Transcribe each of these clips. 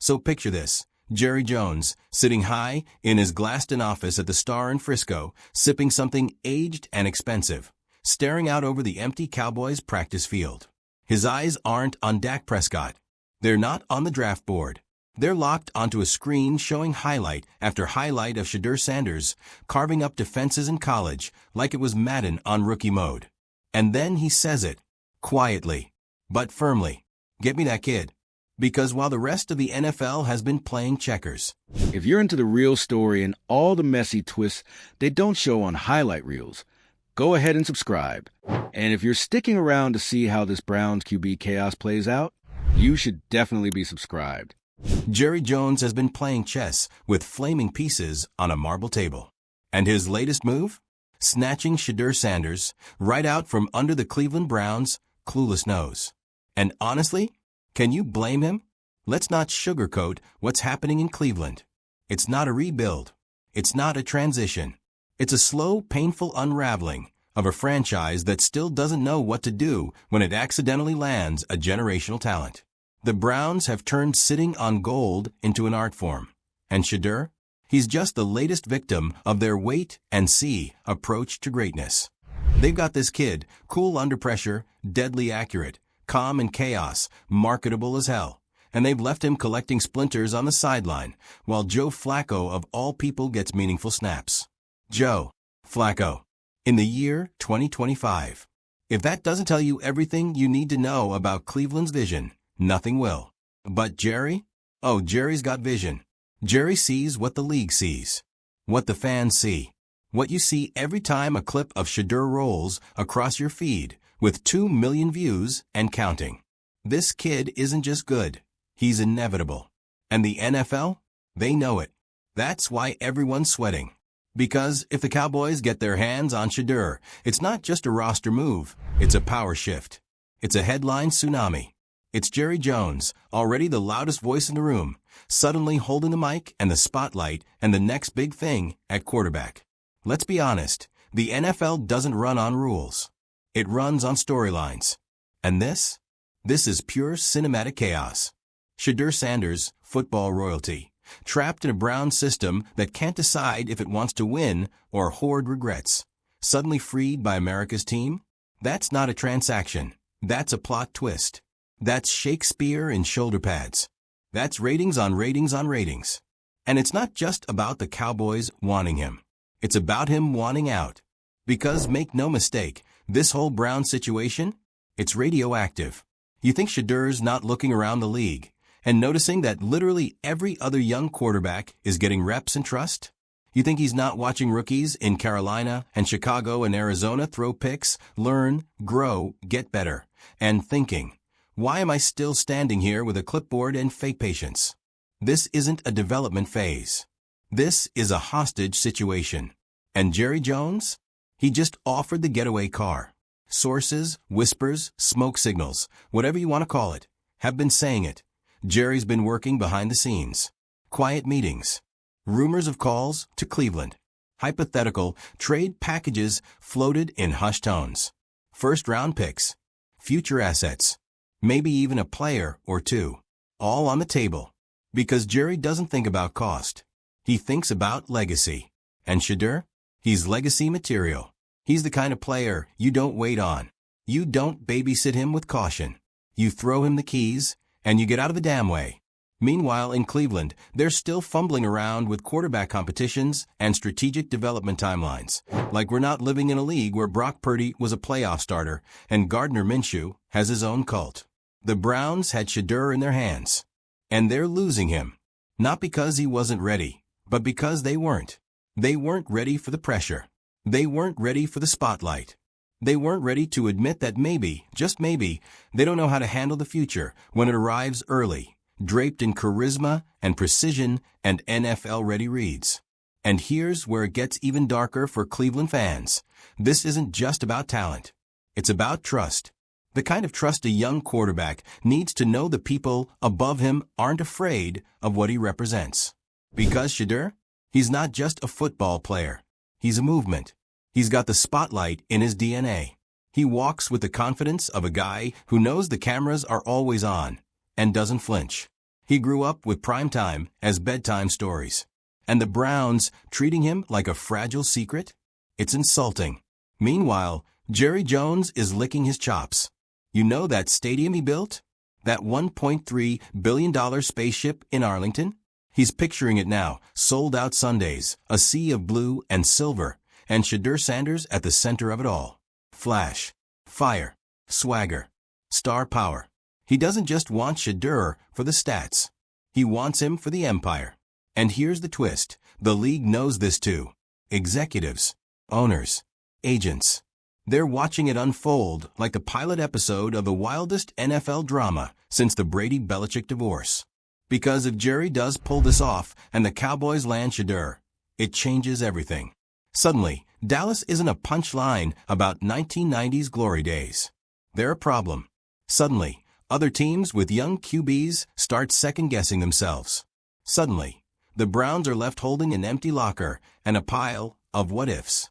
So picture this. Jerry Jones, sitting high in his glassed-in office at the Star in Frisco, sipping something aged and expensive, staring out over the empty Cowboys practice field. His eyes aren't on Dak Prescott. They're not on the draft board. They're locked onto a screen showing highlight after highlight of Shedeur Sanders carving up defenses in college like it was Madden on rookie mode. And then he says it, quietly, but firmly. Get me that kid. Because while the rest of the NFL has been playing checkers. If you're into the real story and all the messy twists they don't show on highlight reels, go ahead and subscribe. And if you're sticking around to see how this Browns QB chaos plays out, you should definitely be subscribed. Jerry Jones has been playing chess with flaming pieces on a marble table. And his latest move? Snatching Shedeur Sanders right out from under the Cleveland Browns' clueless nose. And honestly, can you blame him? Let's not sugarcoat what's happening in Cleveland. It's not a rebuild. It's not a transition. It's a slow, painful unraveling of a franchise that still doesn't know what to do when it accidentally lands a generational talent. The Browns have turned sitting on gold into an art form. And Shedeur? He's just the latest victim of their wait-and-see approach to greatness. They've got this kid, cool under pressure, deadly accurate, calm in chaos, marketable as hell. And they've left him collecting splinters on the sideline, while Joe Flacco of all people gets meaningful snaps. Joe Flacco. In the year 2025. If that doesn't tell you everything you need to know about Cleveland's vision, nothing will. But Jerry? Oh, Jerry's got vision. Jerry sees what the league sees. What the fans see. What you see every time a clip of Shedeur rolls across your feed, with 2 million views and counting. This kid isn't just good. He's inevitable. And the NFL? They know it. That's why everyone's sweating. Because if the Cowboys get their hands on Shedeur, it's not just a roster move. It's a power shift. It's a headline tsunami. It's Jerry Jones, already the loudest voice in the room, suddenly holding the mic and the spotlight and the next big thing at quarterback. Let's be honest, the NFL doesn't run on rules. It runs on storylines. And this? This is pure cinematic chaos. Shedeur Sanders, football royalty, trapped in a Brown system that can't decide if it wants to win or hoard regrets. Suddenly freed by America's team? That's not a transaction. That's a plot twist. That's Shakespeare in shoulder pads. That's ratings on ratings on ratings. And it's not just about the Cowboys wanting him. It's about him wanting out. Because make no mistake, this whole Brown situation, it's radioactive. You think Shedeur's not looking around the league and noticing that literally every other young quarterback is getting reps and trust? You think he's not watching rookies in Carolina and Chicago and Arizona throw picks, learn, grow, get better, and thinking, why am I still standing here with a clipboard and fake patience? This isn't a development phase. This is a hostage situation. And Jerry Jones? He just offered the getaway car. Sources, whispers, smoke signals, whatever you want to call it, have been saying it. Jerry's been working behind the scenes. Quiet meetings. Rumors of calls to Cleveland. Hypothetical trade packages floated in hushed tones. First-round picks. Future assets. Maybe even a player or two. All on the table. Because Jerry doesn't think about cost. He thinks about legacy. And Shedeur? He's legacy material. He's the kind of player you don't wait on. You don't babysit him with caution. You throw him the keys, and you get out of the damn way. Meanwhile, in Cleveland, they're still fumbling around with quarterback competitions and strategic development timelines. Like we're not living in a league where Brock Purdy was a playoff starter and Gardner Minshew has his own cult. The Browns had Shedeur in their hands. And they're losing him. Not because he wasn't ready, but because they weren't. They weren't ready for the pressure. They weren't ready for the spotlight. They weren't ready to admit that maybe, just maybe, they don't know how to handle the future when it arrives early, draped in charisma and precision and NFL-ready reads. And here's where it gets even darker for Cleveland fans. This isn't just about talent. It's about trust. The kind of trust a young quarterback needs to know the people above him aren't afraid of what he represents. Because Shedeur? He's not just a football player. He's a movement. He's got the spotlight in his DNA. He walks with the confidence of a guy who knows the cameras are always on and doesn't flinch. He grew up with primetime as bedtime stories. And the Browns treating him like a fragile secret? It's insulting. Meanwhile, Jerry Jones is licking his chops. You know that stadium he built? That $1.3 billion spaceship in Arlington? He's picturing it now, sold out Sundays, a sea of blue and silver, and Shedeur Sanders at the center of it all. Flash, fire, swagger, star power. He doesn't just want Shedeur for the stats. He wants him for the empire. And here's the twist. The league knows this too. Executives, owners, agents. They're watching it unfold like the pilot episode of the wildest NFL drama since the Brady-Belichick divorce. Because if Jerry does pull this off and the Cowboys land Shedeur, it changes everything. Suddenly, Dallas isn't a punchline about 1990s glory days. They're a problem. Suddenly, other teams with young QBs start second-guessing themselves. Suddenly, the Browns are left holding an empty locker and a pile of what-ifs.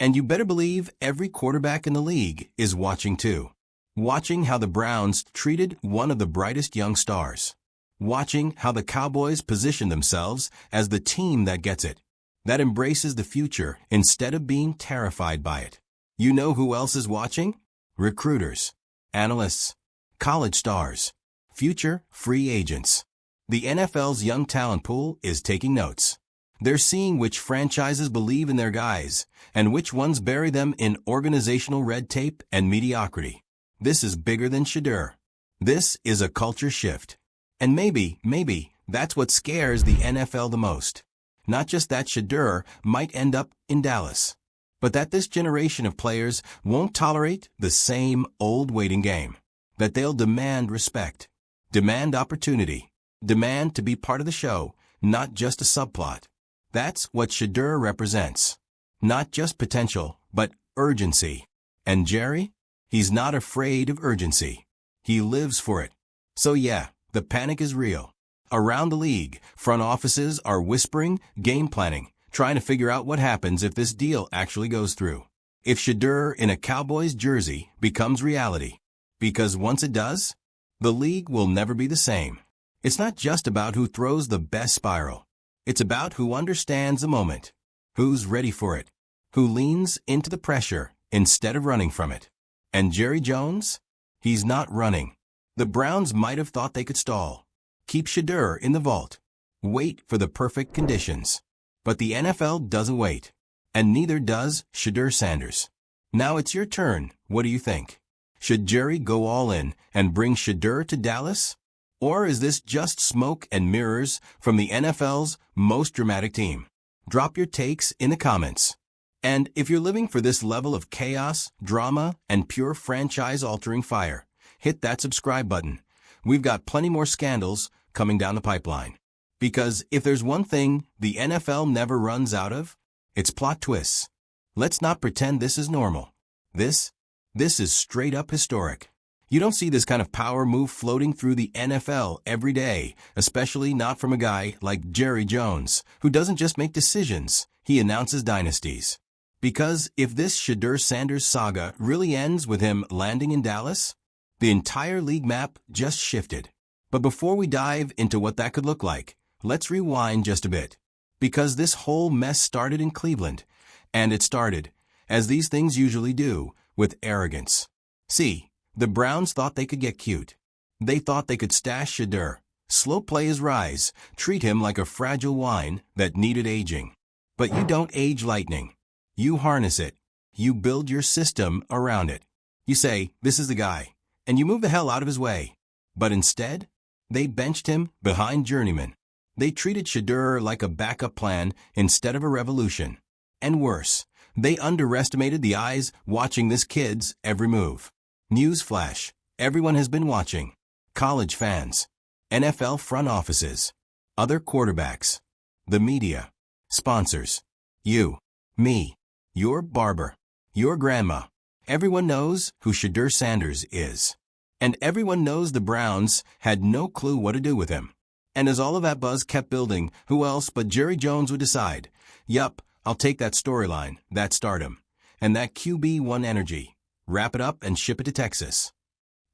And you better believe every quarterback in the league is watching too. Watching how the Browns treated one of the brightest young stars. Watching how the Cowboys position themselves as the team that gets it, that embraces the future instead of being terrified by it. You know who else is watching? Recruiters, analysts, college stars, future free agents. The NFL's young talent pool is taking notes. They're seeing which franchises believe in their guys and which ones bury them in organizational red tape and mediocrity. This is bigger than Shedeur. This is a culture shift. And maybe, that's what scares the NFL the most. Not just that Shedeur might end up in Dallas, but that this generation of players won't tolerate the same old waiting game. That they'll demand respect, demand opportunity, demand to be part of the show, not just a subplot. That's what Shedeur represents. Not just potential, but urgency. And Jerry? He's not afraid of urgency. He lives for it. So yeah, the panic is real. Around the league, front offices are whispering, game planning, trying to figure out what happens if this deal actually goes through. If Shedeur in a Cowboys jersey becomes reality. Because once it does, the league will never be the same. It's not just about who throws the best spiral. It's about who understands the moment, who's ready for it, who leans into the pressure instead of running from it. And Jerry Jones? He's not running. The Browns might have thought they could stall, keep Shedeur in the vault, wait for the perfect conditions. But the NFL doesn't wait, and neither does Shedeur Sanders. Now it's your turn. What do you think? Should Jerry go all in and bring Shedeur to Dallas? Or is this just smoke and mirrors from the NFL's most dramatic team? Drop your takes in the comments. And if you're living for this level of chaos, drama, and pure franchise-altering fire, hit that subscribe button. We've got plenty more scandals coming down the pipeline. Because if there's one thing the NFL never runs out of, it's plot twists. Let's not pretend this is normal. This is straight up historic. You don't see this kind of power move floating through the NFL every day, especially not from a guy like Jerry Jones, who doesn't just make decisions, he announces dynasties. Because if this Shedeur Sanders saga really ends with him landing in Dallas, the entire league map just shifted. But before we dive into what that could look like, let's rewind just a bit. Because this whole mess started in Cleveland, and it started, as these things usually do, with arrogance. See, the Browns thought they could get cute. They thought they could stash Shedeur, slow play his rise, treat him like a fragile wine that needed aging. But you don't age lightning. You harness it. You build your system around it. You say, this is the guy, and you move the hell out of his way. But instead, they benched him behind journeyman. They treated Shedeur like a backup plan instead of a revolution. And worse, they underestimated the eyes watching this kid's every move. Newsflash, everyone has been watching. College fans, NFL front offices, other quarterbacks, the media, sponsors, you, me, your barber, your grandma. Everyone knows who Shedeur Sanders is. And everyone knows the Browns had no clue what to do with him. And as all of that buzz kept building, who else but Jerry Jones would decide, yup, I'll take that storyline, that stardom, and that QB1 energy, wrap it up and ship it to Texas.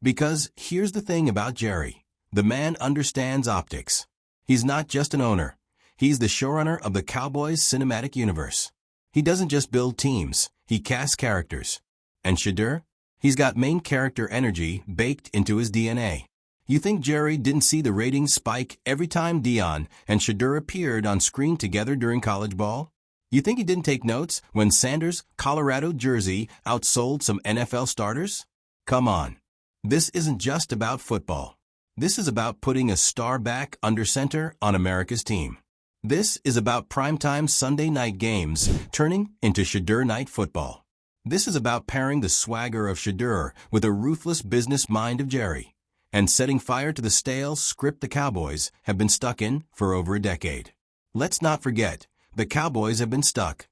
Because here's the thing about Jerry. The man understands optics. He's not just an owner. He's the showrunner of the Cowboys cinematic universe. He doesn't just build teams, he casts characters. And Shedeur? He's got main character energy baked into his DNA. You think Jerry didn't see the ratings spike every time Dion and Shedeur appeared on screen together during college ball? You think he didn't take notes when Sanders' Colorado jersey outsold some NFL starters? Come on. This isn't just about football. This is about putting a star back under center on America's team. This is about primetime Sunday night games turning into Shedeur night football. This is about pairing the swagger of Shedeur with a ruthless business mind of Jerry, and setting fire to the stale script the Cowboys have been stuck in for over a decade. Let's not forget, the Cowboys have been stuck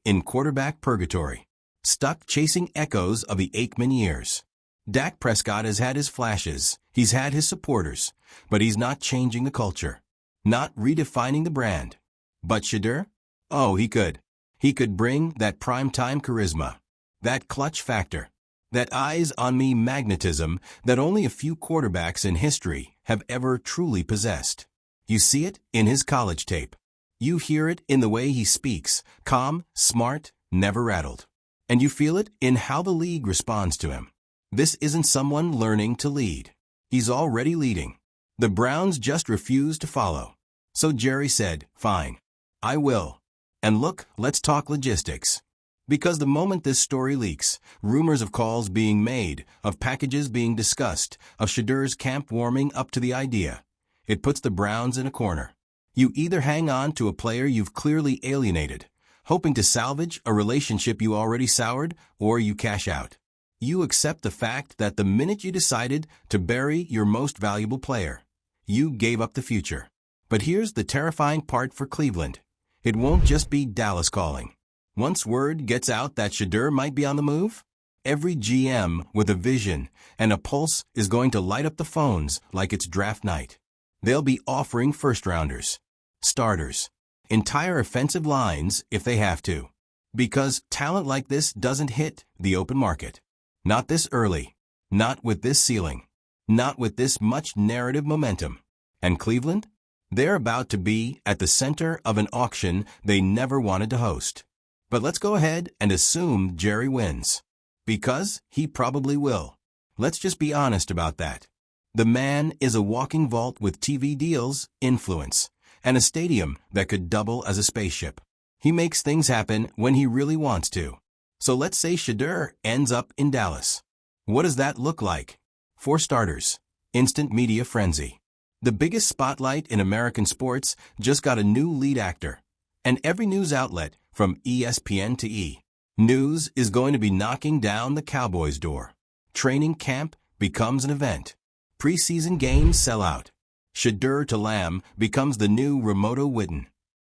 in quarterback purgatory, stuck chasing echoes of the Aikman years. Dak Prescott has had his flashes, he's had his supporters, but he's not changing the culture, not redefining the brand. But Shedeur? Oh, he could. He could bring that primetime charisma, that clutch factor, that eyes-on-me magnetism that only a few quarterbacks in history have ever truly possessed. You see it in his college tape. You hear it in the way he speaks, calm, smart, never rattled. And you feel it in how the league responds to him. This isn't someone learning to lead. He's already leading. The Browns just refuse to follow. So Jerry said, "Fine. I will. And look, let's talk logistics." Because the moment this story leaks, rumors of calls being made, of packages being discussed, of Shedeur's camp warming up to the idea, it puts the Browns in a corner. You either hang on to a player you've clearly alienated, hoping to salvage a relationship you already soured, or you cash out. You accept the fact that the minute you decided to bury your most valuable player, you gave up the future. But here's the terrifying part for Cleveland. It won't just be Dallas calling. Once word gets out that Shedeur might be on the move, every GM with a vision and a pulse is going to light up the phones like it's draft night. They'll be offering first-rounders, starters, entire offensive lines if they have to. Because talent like this doesn't hit the open market. Not this early. Not with this ceiling. Not with this much narrative momentum. And Cleveland? They're about to be at the center of an auction they never wanted to host. But let's go ahead and assume Jerry wins. Because he probably will. Let's just be honest about that. The man is a walking vault with TV deals, influence, and a stadium that could double as a spaceship. He makes things happen when he really wants to. So let's say Shedeur ends up in Dallas. What does that look like? For starters, instant media frenzy. The biggest spotlight in American sports just got a new lead actor. And every news outlet, from ESPN to E! News, is going to be knocking down the Cowboys' door. Training camp becomes an event. Preseason games sell out. Shedeur to Lamb becomes the new Remoto Witten.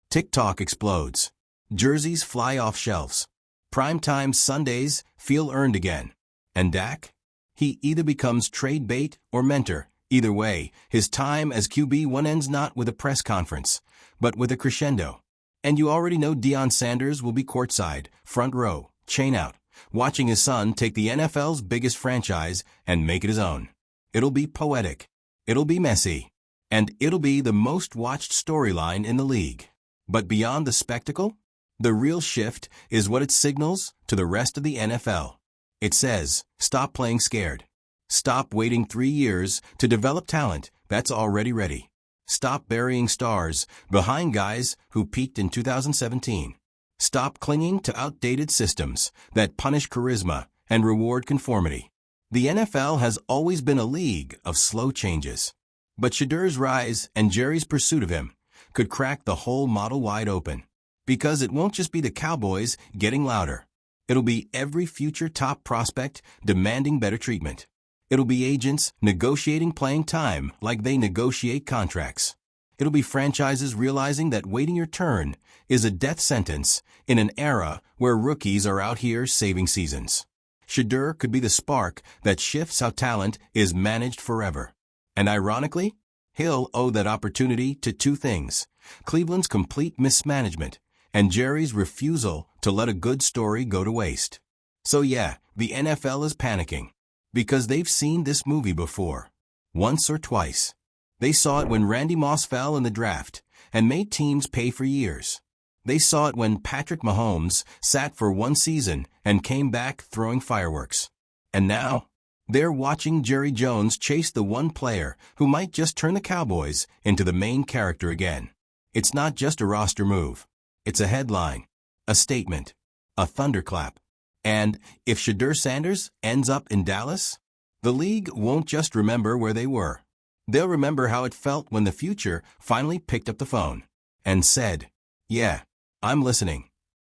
TikTok explodes. Jerseys fly off shelves. Primetime Sundays feel earned again. And Dak? He either becomes trade bait or mentor. Either way, his time as QB1 ends not with a press conference, but with a crescendo. And you already know Deion Sanders will be courtside, front row, chain out, watching his son take the NFL's biggest franchise and make it his own. It'll be poetic. It'll be messy. And it'll be the most watched storyline in the league. But beyond the spectacle, the real shift is what it signals to the rest of the NFL. It says, stop playing scared. Stop waiting 3 years to develop talent that's already ready. Stop burying stars behind guys who peaked in 2017. Stop clinging to outdated systems that punish charisma and reward conformity. The NFL has always been a league of slow changes. But Shedeur's rise and Jerry's pursuit of him could crack the whole model wide open. Because it won't just be the Cowboys getting louder. It'll be every future top prospect demanding better treatment. It'll be agents negotiating playing time like they negotiate contracts. It'll be franchises realizing that waiting your turn is a death sentence in an era where rookies are out here saving seasons. Shedeur could be the spark that shifts how talent is managed forever. And ironically, he'll owe that opportunity to two things: Cleveland's complete mismanagement and Jerry's refusal to let a good story go to waste. So yeah, the NFL is panicking. Because they've seen this movie before. once or twice. They saw it when Randy Moss fell in the draft and made teams pay for years. They saw it when Patrick Mahomes sat for one season and came back throwing fireworks. And now, they're watching Jerry Jones chase the one player who might just turn the Cowboys into the main character again. It's not just a roster move. It's a headline, a statement, a thunderclap. And if Shedeur Sanders ends up in Dallas, the league won't just remember where they were. They'll remember how it felt when the future finally picked up the phone and said, "Yeah, I'm listening."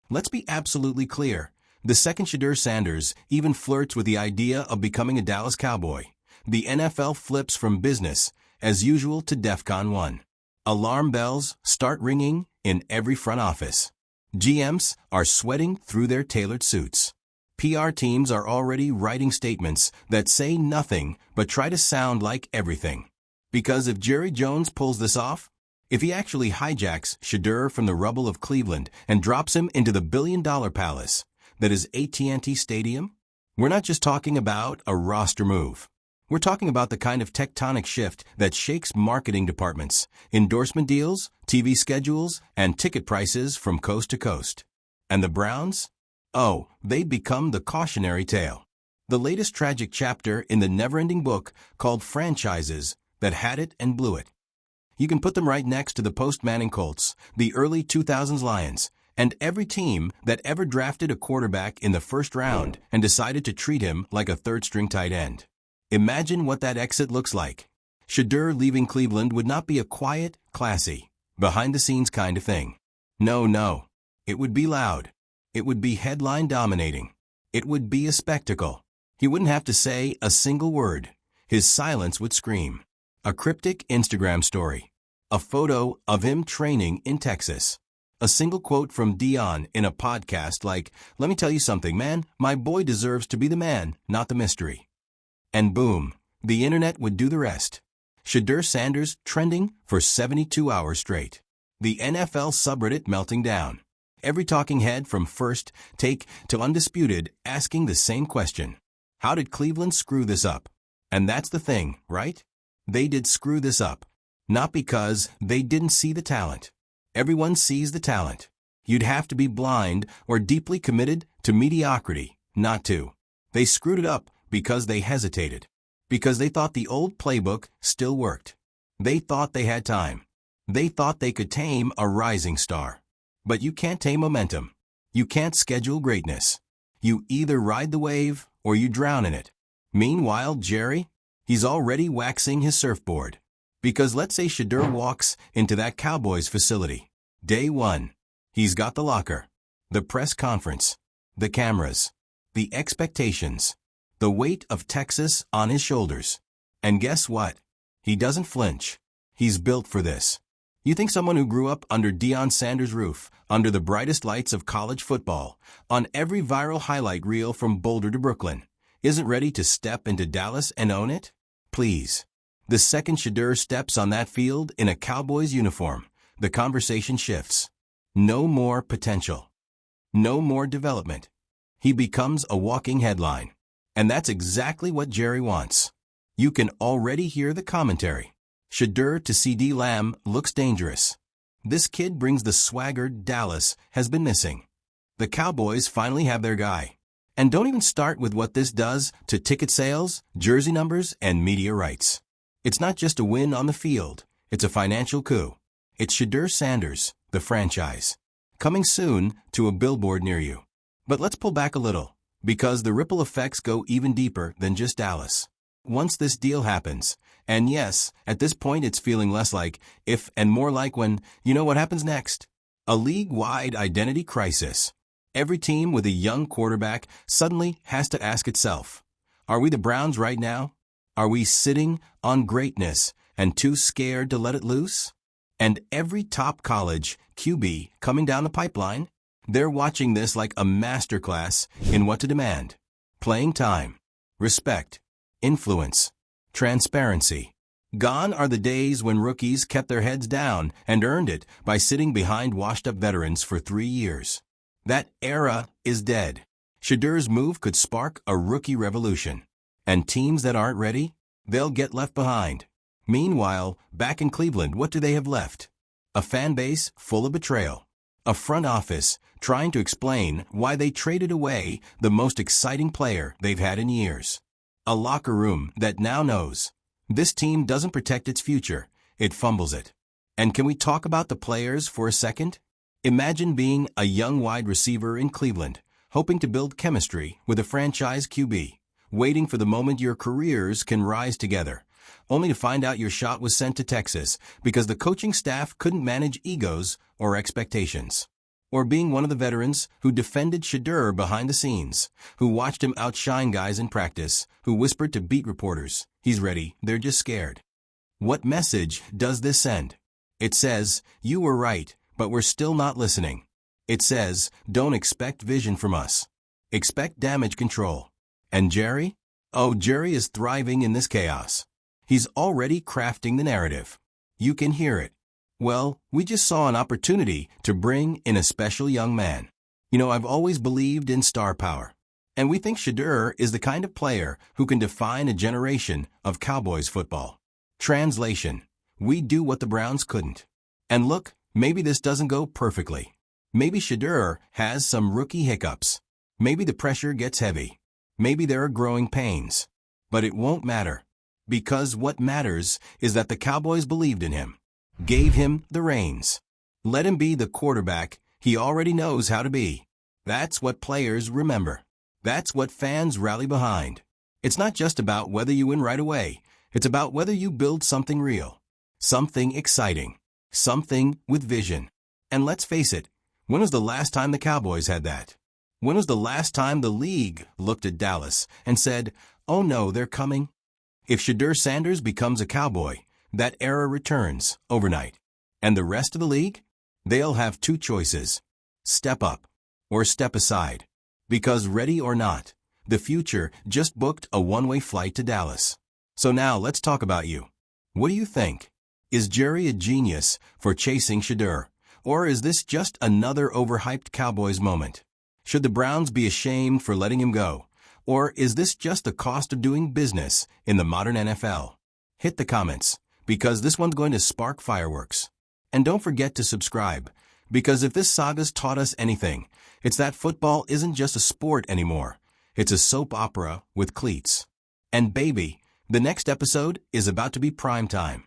Let's be absolutely clear. The second Shedeur Sanders even flirts with the idea of becoming a Dallas Cowboy, the NFL flips from business as usual to DEFCON 1. Alarm bells start ringing in every front office. GMs are sweating through their tailored suits. PR teams are already writing statements that say nothing but try to sound like everything. Because if Jerry Jones pulls this off, if he actually hijacks Shedeur from the rubble of Cleveland and drops him into the billion-dollar palace that is AT&T Stadium, we're not just talking about a roster move. We're talking about the kind of tectonic shift that shakes marketing departments, endorsement deals, TV schedules, and ticket prices from coast to coast. And the Browns? Oh, they become the cautionary tale. The latest tragic chapter in the never-ending book called Franchises that had it and blew it. You can put them right next to the post-Manning Colts, the early 2000s Lions, and every team that ever drafted a quarterback in the first round and decided to treat him like a third-string tight end. Imagine what that exit looks like. Shedeur leaving Cleveland would not be a quiet, classy, behind-the-scenes kind of thing. No. It would be loud. It would be headline-dominating. It would be a spectacle. He wouldn't have to say a single word. His silence would scream. A cryptic Instagram story. A photo of him training in Texas. A single quote from Dion in a podcast like, "Let me tell you something, man, my boy deserves to be the man, not the mystery." And boom, the internet would do the rest. Shedeur Sanders trending for 72 hours straight. The NFL subreddit melting down. Every talking head from First Take to Undisputed asking the same question. How did Cleveland screw this up? And that's the thing, right? They did screw this up. Not because they didn't see the talent. Everyone sees the talent. You'd have to be blind or deeply committed to mediocrity not to. They screwed it up because they hesitated. Because they thought the old playbook still worked. They thought they had time. They thought they could tame a rising star. But you can't tame momentum. You can't schedule greatness. You either ride the wave or you drown in it. Meanwhile, Jerry, he's already waxing his surfboard. Because let's say Shedeur walks into that Cowboys facility. Day one. He's got the locker, the press conference, the cameras, the expectations, the weight of Texas on his shoulders. And guess what? He doesn't flinch. He's built for this. You think someone who grew up under Deion Sanders' roof, under the brightest lights of college football, on every viral highlight reel from Boulder to Brooklyn, isn't ready to step into Dallas and own it? Please. The second Shedeur steps on that field in a Cowboys uniform, the conversation shifts. No more potential. No more development. He becomes a walking headline. And that's exactly what Jerry wants. You can already hear the commentary. Shedeur to CD Lamb looks dangerous. This kid brings the swagger Dallas has been missing. The Cowboys finally have their guy. And don't even start with what this does to ticket sales, jersey numbers, and media rights. It's not just a win on the field. It's a financial coup. It's Shedeur Sanders, the franchise. Coming soon to a billboard near you. But let's pull back a little, because the ripple effects go even deeper than just Dallas. Once this deal happens, and yes, at this point it's feeling less like if and more like when, you know what happens next? A league-wide identity crisis. Every team with a young quarterback suddenly has to ask itself, are we the Browns right now? Are we sitting on greatness and too scared to let it loose? And every top college QB coming down the pipeline, they're watching this like a masterclass in what to demand. Playing time, respect, influence, transparency. Gone are the days when rookies kept their heads down and earned it by sitting behind washed-up veterans for 3 years. That era is dead. Shedeur's move could spark a rookie revolution. And teams that aren't ready? They'll get left behind. Meanwhile, back in Cleveland, what do they have left? A fan base full of betrayal. A front office trying to explain why they traded away the most exciting player they've had in years. A locker room that now knows this team doesn't protect its future, it fumbles it. And can we talk about the players for a second? Imagine being a young wide receiver in Cleveland, hoping to build chemistry with a franchise QB, waiting for the moment your careers can rise together, only to find out your shot was sent to Texas because the coaching staff couldn't manage egos or expectations. Or being one of the veterans who defended Shedeur behind the scenes, who watched him outshine guys in practice, who whispered to beat reporters, "He's ready, they're just scared." What message does this send? It says, "You were right, but we're still not listening." It says, "Don't expect vision from us. Expect damage control." And Jerry? Oh, Jerry is thriving in this chaos. He's already crafting the narrative. You can hear it. Well, we just saw an opportunity to bring in a special young man. I've always believed in star power. And we think Shedeur is the kind of player who can define a generation of Cowboys football. Translation: we do what the Browns couldn't. And look, maybe this doesn't go perfectly. Maybe Shedeur has some rookie hiccups. Maybe the pressure gets heavy. Maybe there are growing pains. But it won't matter. Because what matters is that the Cowboys believed in him, gave him the reins. Let him be the quarterback he already knows how to be. That's what players remember. That's what fans rally behind. It's not just about whether you win right away. It's about whether you build something real, something exciting, something with vision. And let's face it, when was the last time the Cowboys had that? When was the last time the league looked at Dallas and said, "Oh no, they're coming"? If Shedeur Sanders becomes a Cowboy, that era returns overnight. And the rest of the league? They'll have two choices: step up or step aside. Because ready or not, the future just booked a one-way flight to Dallas. So now let's talk about you. What do you think? Is Jerry a genius for chasing Shedeur? Or is this just another overhyped Cowboys moment? Should the Browns be ashamed for letting him go? Or is this just the cost of doing business in the modern NFL? Hit the comments, because this one's going to spark fireworks. And don't forget to subscribe, because if this saga's taught us anything, it's that football isn't just a sport anymore. It's a soap opera with cleats. And baby, the next episode is about to be prime time.